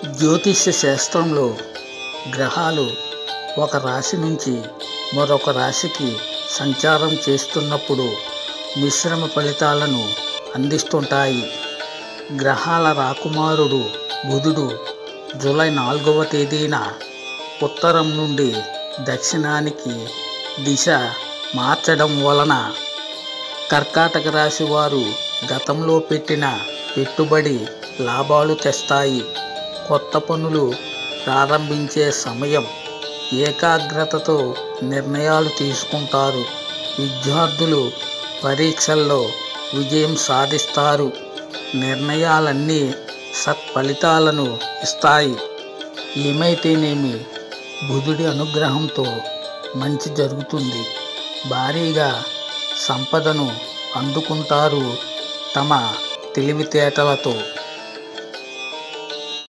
జ్యోతిష్య శాస్త్రంలో గ్రహాలు ఒక రాశి నుంచి మరొక రాశికి సంచారం చేస్తున్నప్పుడు మిశ్రమ ఫలితాలను అందిస్తుంటాయి. గ్రహాల రాకుమారుడు బుధుడు జూలై 4వ తేదీన ఉత్తరం నుండి దక్షిణానికి దిశ మార్చడం వలన కర్కాటక రాశి వారు గతంలో పెట్టిన పెట్టుబడి లాభాలు తెస్తాయి. కొత్త పనులు ప్రారంభించే సమయం. ఏకాగ్రతతో నిర్ణయాలు తీసుకుంటారు. విద్యార్థులు పరీక్షల్లో విజయం సాధిస్తారు. నిర్ణయాలన్నీ సత్ఫలితాలను ఇస్తాయి. ఏమైతేనేమి బుధుడి అనుగ్రహంతో మంచి జరుగుతుంది. భారీగా సంపదను అందుకుంటారు తమ తెలివితేటలతో.